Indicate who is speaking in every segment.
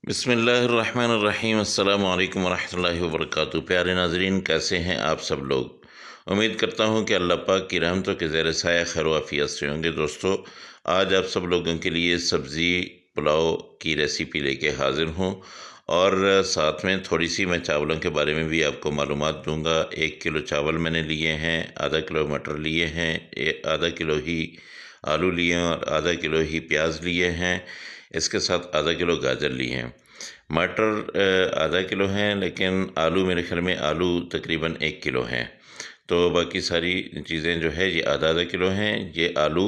Speaker 1: बिस्मिल्लाहिर्रहमानिर्रहीम अस्सलामु अलैकुम वरहमतुल्लाहि वबरकातुहू। प्यारे नाज़रीन, कैसे हैं आप सब लोग। उम्मीद करता हूं कि अल्लाह पाक की रहमतों के ज़ेर साया खैर आफियत से होंगे। दोस्तों, आज आप सब लोगों के लिए सब्ज़ी पुलाव की रेसिपी लेके हाज़िर हूं और साथ में थोड़ी सी मैं चावलों के बारे में भी आपको मालूमात दूंगा। 1 किलो चावल मैंने लिए हैं, आधा किलो मटर लिए हैं, आधा किलो ही आलू लिए हैं और आधा किलो ही प्याज लिए हैं। इसके साथ आधा किलो गाजर लिए हैं। मटर आधा किलो हैं, लेकिन आलू मेरे ख्याल में आलू तकरीबन 1 किलो हैं। तो बाकी सारी चीज़ें जो है ये आधा आधा किलो हैं। ये आलू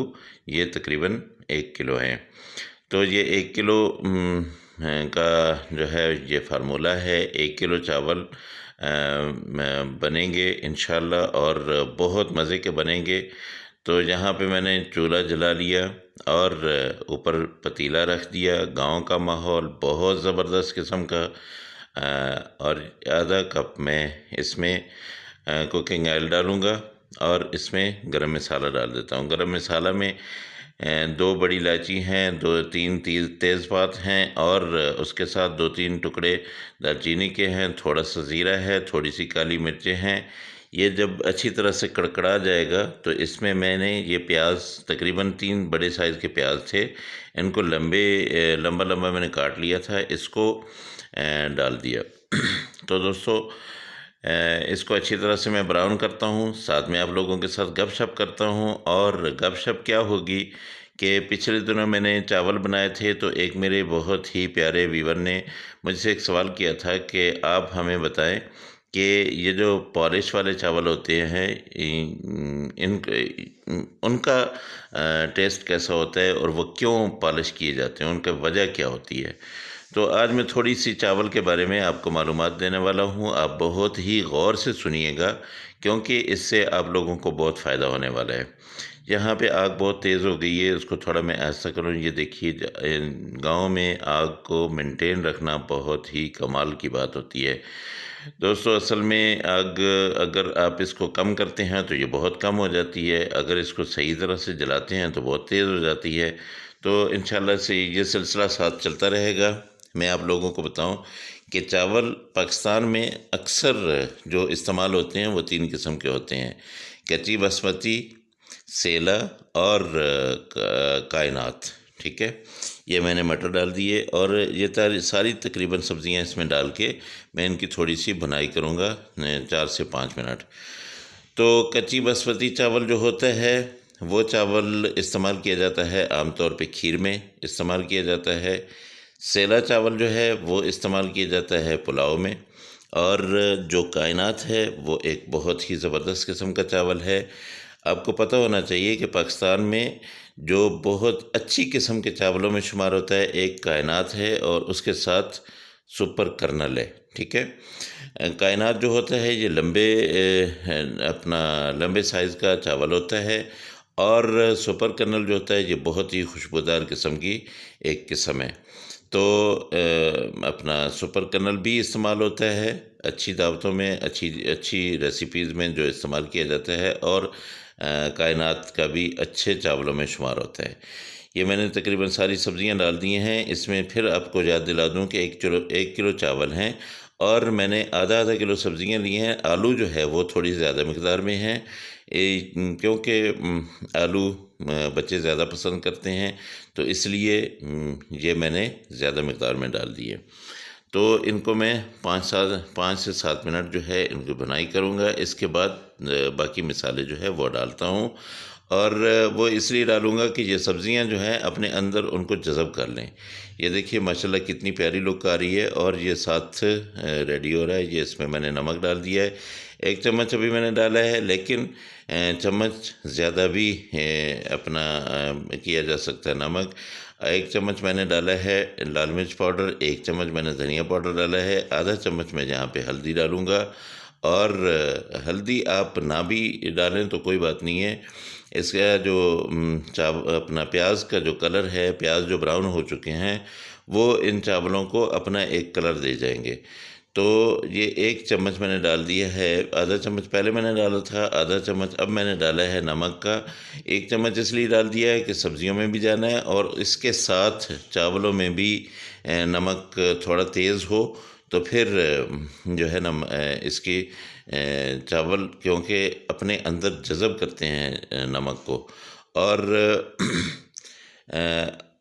Speaker 1: ये तकरीबन 1 किलो हैं। तो ये 1 किलो का जो है ये फार्मूला है। 1 किलो चावल बनेंगे इंशाल्लाह और बहुत मज़े के बनेंगे। तो यहाँ पे मैंने चूल्हा जला लिया और ऊपर पतीला रख दिया। गांव का माहौल बहुत ज़बरदस्त किस्म का। और आधा कप मैं इसमें कुकिंग ऑयल डालूँगा और इसमें गरम मसाला डाल देता हूँ। गरम मसाला में 2 बड़ी इलायची हैं, 2-3 तेज़पात हैं और उसके साथ 2-3 टुकड़े दालचीनी के हैं, थोड़ा सा ज़ीरा है, थोड़ी सी काली मिर्चें हैं। ये जब अच्छी तरह से कड़कड़ा जाएगा तो इसमें मैंने ये प्याज तकरीबन 3 बड़े साइज़ के प्याज थे, इनको लंबा लंबा मैंने काट लिया था, इसको डाल दिया। तो दोस्तों, इसको अच्छी तरह से मैं ब्राउन करता हूँ, साथ में आप लोगों के साथ गपशप करता हूँ। और गपशप क्या होगी कि पिछले दिनों मैंने चावल बनाए थे, तो एक मेरे बहुत ही प्यारे व्यूवर ने मुझसे एक सवाल किया था कि आप हमें बताएं कि ये जो पॉलिश वाले चावल होते हैं उनका टेस्ट कैसा होता है और वो क्यों पॉलिश किए जाते हैं, उनका वजह क्या होती है। तो आज मैं थोड़ी सी चावल के बारे में आपको मालूमात देने वाला हूँ। आप बहुत ही गौर से सुनिएगा क्योंकि इससे आप लोगों को बहुत फ़ायदा होने वाला है। यहाँ पे आग बहुत तेज़ हो गई है, उसको थोड़ा मैं ऐसा करूँ। ये देखिए, गांव में आग को मेंटेन रखना बहुत ही कमाल की बात होती है। दोस्तों, असल में आग अगर आप इसको कम करते हैं तो ये बहुत कम हो जाती है, अगर इसको सही तरह से जलाते हैं तो बहुत तेज़ हो जाती है। तो इंशाल्लाह से ये सिलसिला साथ चलता रहेगा। मैं आप लोगों को बताऊं कि चावल पाकिस्तान में अक्सर जो इस्तेमाल होते हैं वो 3 किस्म के होते हैं: कच्ची बासमती, सेला और कायनात। ठीक है, ये मैंने मटर डाल दिए और ये सारी तकरीबन सब्ज़ियां इसमें डाल के मैं इनकी थोड़ी सी भुनाई करूँगा 4 से 5 मिनट। तो कच्ची बासमती चावल जो होता है वो चावल इस्तेमाल किया जाता है आमतौर पे खीर में इस्तेमाल किया जाता है। सेला चावल जो है वो इस्तेमाल किया जाता है पुलाव में। और जो कायनात है वो एक बहुत ही ज़बरदस्त किस्म का चावल है। आपको पता होना चाहिए कि पाकिस्तान में जो बहुत अच्छी किस्म के चावलों में शुमार होता है, एक कायनात है और उसके साथ सुपर कर्नल है। ठीक है, कायनात जो होता है ये लंबे साइज़ का चावल होता है और सुपर कर्नल जो होता है ये बहुत ही खुशबूदार किस्म की एक किस्म है। तो अपना सुपर कर्नल भी इस्तेमाल होता है अच्छी दावतों में, अच्छी अच्छी रेसिपीज़ में जो इस्तेमाल किया जाता है, और कायनात का भी अच्छे चावलों में शुमार होता है। ये मैंने तकरीबन सारी सब्ज़ियां डाल दी हैं इसमें। फिर आपको याद दिला दूं कि 1 किलो चावल हैं और मैंने आधा आधा किलो सब्ज़ियां ली हैं। आलू जो है वो थोड़ी ज़्यादा मकदार में हैं क्योंकि आलू बच्चे ज़्यादा पसंद करते हैं, तो इसलिए ये मैंने ज़्यादा मकदार में डाल दिए। तो इनको मैं 5 से 7 मिनट जो है इनकी बुनाई करूँगा। इसके बाद बाकी मसाले जो है वो डालता हूँ और वो इसलिए डालूँगा कि ये सब्ज़ियाँ जो हैं अपने अंदर उनको जज़ब कर लें। ये देखिए माशाल्लाह कितनी प्यारी लुक आ रही है और ये साथ रेडी हो रहा है। ये इसमें मैंने नमक डाल दिया है, 1 चम्मच अभी मैंने डाला है, लेकिन चम्मच ज़्यादा भी किया जा सकता है नमक। 1 चम्मच मैंने डाला है लाल मिर्च पाउडर, 1 चम्मच मैंने धनिया पाउडर डाला है, आधा चम्मच मैं यहाँ पे हल्दी डालूँगा। और हल्दी आप ना भी डालें तो कोई बात नहीं है। इसका जो अपना प्याज का जो कलर है, प्याज जो ब्राउन हो चुके हैं वो इन चावलों को अपना एक कलर दे जाएंगे। तो ये 1 चम्मच मैंने डाल दिया है, आधा चम्मच पहले मैंने डाला था, आधा चम्मच अब मैंने डाला है नमक का। 1 चम्मच इसलिए डाल दिया है कि सब्जियों में भी जाना है और इसके साथ चावलों में भी नमक थोड़ा तेज़ हो तो फिर जो है ना इसकी चावल क्योंकि अपने अंदर जज़ब करते हैं नमक को। और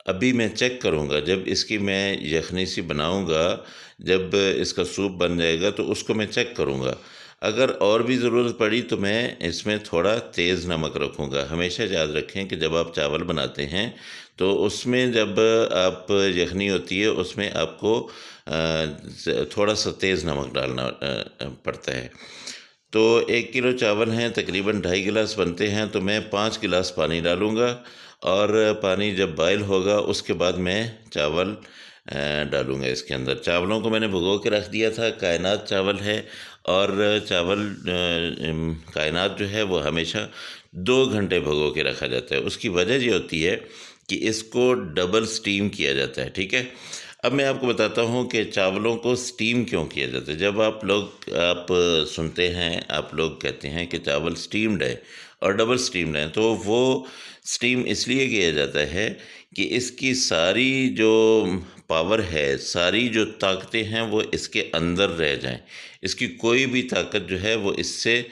Speaker 1: अभी मैं चेक करूँगा जब इसकी मैं यखनी सी बनाऊँगा, जब इसका सूप बन जाएगा तो उसको मैं चेक करूँगा। अगर और भी ज़रूरत पड़ी तो मैं इसमें थोड़ा तेज़ नमक रखूँगा। हमेशा याद रखें कि जब आप चावल बनाते हैं तो उसमें जब आप यखनी होती है उसमें आपको थोड़ा सा तेज़ नमक डालना पड़ता है। तो 1 किलो चावल हैं, तकरीबन 2.5 गिलास बनते हैं, तो मैं 5 गिलास पानी डालूँगा और पानी जब बॉयल होगा उसके बाद मैं चावल डालूँगा इसके अंदर। चावलों को मैंने भिगो के रख दिया था, कायनात चावल है और चावल कायनात जो है वो हमेशा 2 घंटे भिगो के रखा जाता है। उसकी वजह ये होती है कि इसको डबल स्टीम किया जाता है, ठीक है। अब मैं आपको बताता हूँ कि चावलों को स्टीम क्यों किया जाता है। जब आप सुनते हैं, आप लोग कहते हैं कि चावल स्टीम्ड है और डबल स्टीम्ड है, तो वो स्टीम इसलिए किया जाता है कि इसकी सारी जो पावर है, सारी जो ताकतें हैं वो इसके अंदर रह जाएं, इसकी कोई भी ताकत जो है वो इससे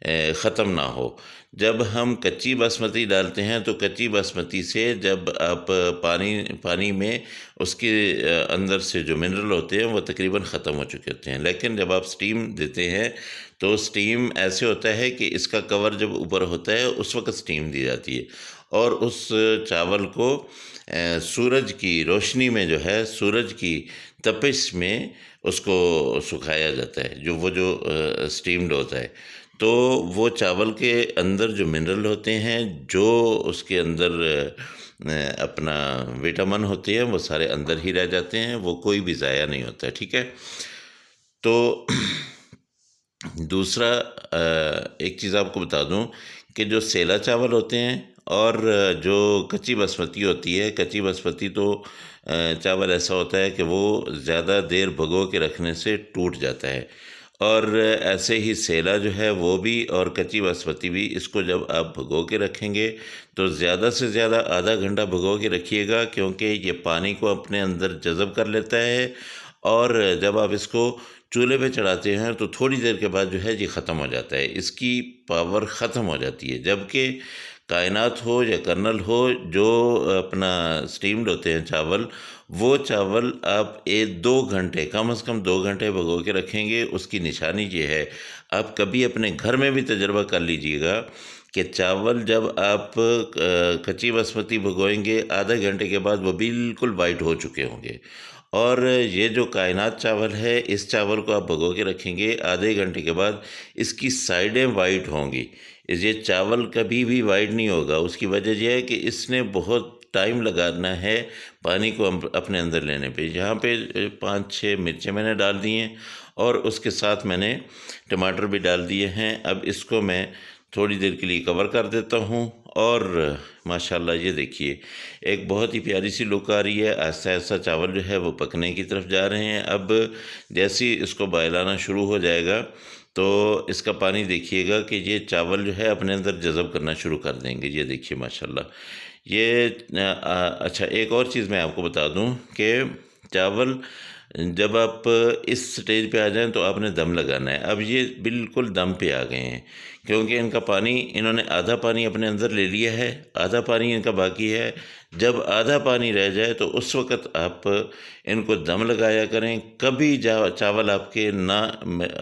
Speaker 1: ख़त्म ना हो। जब हम कच्ची बासमती डालते हैं तो कच्ची बासमती से जब आप पानी में उसके अंदर से जो मिनरल होते हैं वो तकरीबन ख़त्म हो चुके होते हैं। लेकिन जब आप स्टीम देते हैं तो स्टीम ऐसे होता है कि इसका कवर जब ऊपर होता है उस वक्त स्टीम दी जाती है और उस चावल को सूरज की रोशनी में जो है, सूरज की तपिश में उसको सुखाया जाता है, जो स्टीम्ड होता है। तो वो चावल के अंदर जो मिनरल होते हैं, जो उसके अंदर अपना विटामिन होते हैं, वो सारे अंदर ही रह जाते हैं, वो कोई भी ज़ाया नहीं होता है, ठीक है। तो दूसरा एक चीज़ आपको बता दूं कि जो सेला चावल होते हैं और जो कच्ची बासमती होती है, कच्ची बासमती तो चावल ऐसा होता है कि वो ज़्यादा देर भिगो के रखने से टूट जाता है और ऐसे ही सेला जो है वो भी और कच्ची बासमती भी, इसको जब आप भिगो के रखेंगे तो ज़्यादा से ज़्यादा आधा घंटा भिगो के रखिएगा, क्योंकि ये पानी को अपने अंदर जज़ब कर लेता है और जब आप इसको चूल्हे पे चढ़ाते हैं तो थोड़ी देर के बाद जो है ये ख़त्म हो जाता है, इसकी पावर ख़त्म हो जाती है। जबकि कायनात हो या कर्नल हो, जो अपना स्टीम्ड होते हैं चावल, वो चावल आप 2 घंटे, कम से कम 2 घंटे भिगो के रखेंगे। उसकी निशानी ये है, आप कभी अपने घर में भी तजर्बा कर लीजिएगा कि चावल जब आप कच्ची बासमती भिगोएंगे, आधे घंटे के बाद वो बिल्कुल वाइट हो चुके होंगे। और ये जो कायनात चावल है, इस चावल को आप भिगो के रखेंगे, आधे घंटे के बाद इसकी साइडें वाइट होंगी। ये चावल कभी भी वाइट नहीं होगा। उसकी वजह यह है कि इसने बहुत टाइम लगाना है पानी को अपने अंदर लेने पे। यहाँ पे 5-6 मिर्चें मैंने डाल दी हैं और उसके साथ मैंने टमाटर भी डाल दिए हैं। अब इसको मैं थोड़ी देर के लिए कवर कर देता हूँ और माशाल्लाह ये देखिए एक बहुत ही प्यारी सी लुक आ रही है। ऐसा ऐसा चावल जो है वो पकने की तरफ जा रहे हैं। अब जैसे ही इसको बॉयल आना शुरू हो जाएगा तो इसका पानी देखिएगा कि ये चावल जो है अपने अंदर जज़ब करना शुरू कर देंगे। ये देखिए माशाल्लाह। ये अच्छा, एक और चीज़ मैं आपको बता दूं कि चावल जब आप इस स्टेज पे आ जाएं तो आपने दम लगाना है। अब ये बिल्कुल दम पे आ गए हैं, क्योंकि इनका पानी, इन्होंने आधा पानी अपने अंदर ले लिया है, आधा पानी इनका बाकी है। जब आधा पानी रह जाए तो उस वक़्त आप इनको दम लगाया करें। कभी चावल आपके ना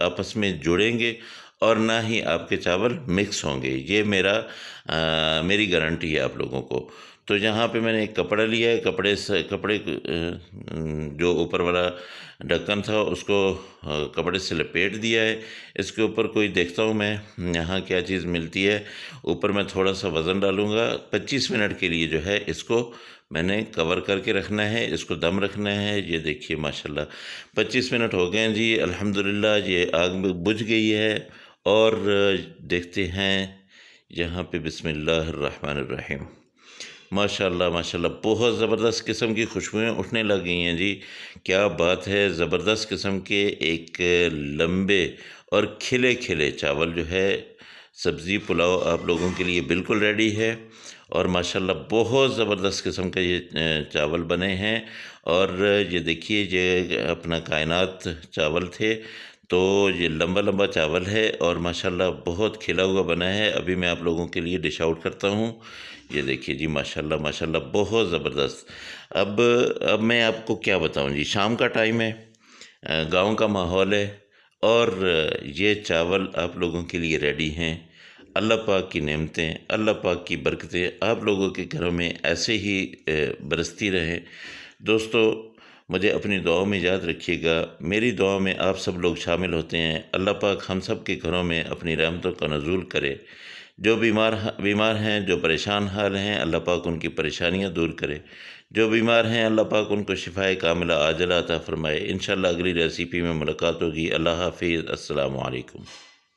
Speaker 1: आपस में जुड़ेंगे और ना ही आपके चावल मिक्स होंगे। ये मेरी गारंटी है आप लोगों को। तो यहाँ पे मैंने एक कपड़ा लिया है, कपड़े जो ऊपर वाला ढक्कन था उसको कपड़े से लपेट दिया है। इसके ऊपर कोई देखता हूँ मैं यहाँ क्या चीज़ मिलती है। ऊपर मैं थोड़ा सा वज़न डालूँगा। 25 मिनट के लिए जो है इसको मैंने कवर करके रखना है, इसको दम रखना है। ये देखिए माशाल्लाह 25 मिनट हो गए हैं जी, अल्हम्दुलिल्लाह। ये आग बुझ गई है और देखते हैं यहाँ पे बिस्मिल्लाहिर्रहमानिर्रहीम। माशाल्लाह माशाल्लाह बहुत ज़बरदस्त किस्म की खुशबुएँ उठने लग गई हैं जी। क्या बात है, ज़बरदस्त किस्म के एक लंबे और खिले खिले चावल जो है, सब्ज़ी पुलाव आप लोगों के लिए बिल्कुल रेडी है। और माशाल्लाह बहुत ज़बरदस्त किस्म के ये चावल बने हैं। और ये देखिए ये अपना कायनात चावल थे, तो ये लंबा लंबा चावल है और माशाल्लाह बहुत खिला हुआ बना है। अभी मैं आप लोगों के लिए डिश आउट करता हूँ। ये देखिए जी, माशाल्लाह माशाल्लाह बहुत ज़बरदस्त। अब मैं आपको क्या बताऊँ जी, शाम का टाइम है, गाँव का माहौल है और ये चावल आप लोगों के लिए रेडी हैं। अल्लाह पाक की नेमतें, अल्लाह पाक की बरकतें आप लोगों के घरों में ऐसे ही बरसती रहें। दोस्तों, मुझे अपनी दुआओं में याद रखिएगा। मेरी दुआ में आप सब लोग शामिल होते हैं। अल्लाह पाक हम सब के घरों में अपनी रहमतों का नज़ूल करे। जो बीमार हैं, जो परेशान हाल हैं, अल्लाह पाक उनकी परेशानियां दूर करे। जो बीमार हैं, अल्लाह पाक उनको शिफाए कामिला आजिला अता फ़रमाए। इंशाअल्लाह अगली रेसिपी में मुलाकात होगी। अल्लाह हाफ़िज़। अस्सलामु अलैकुम।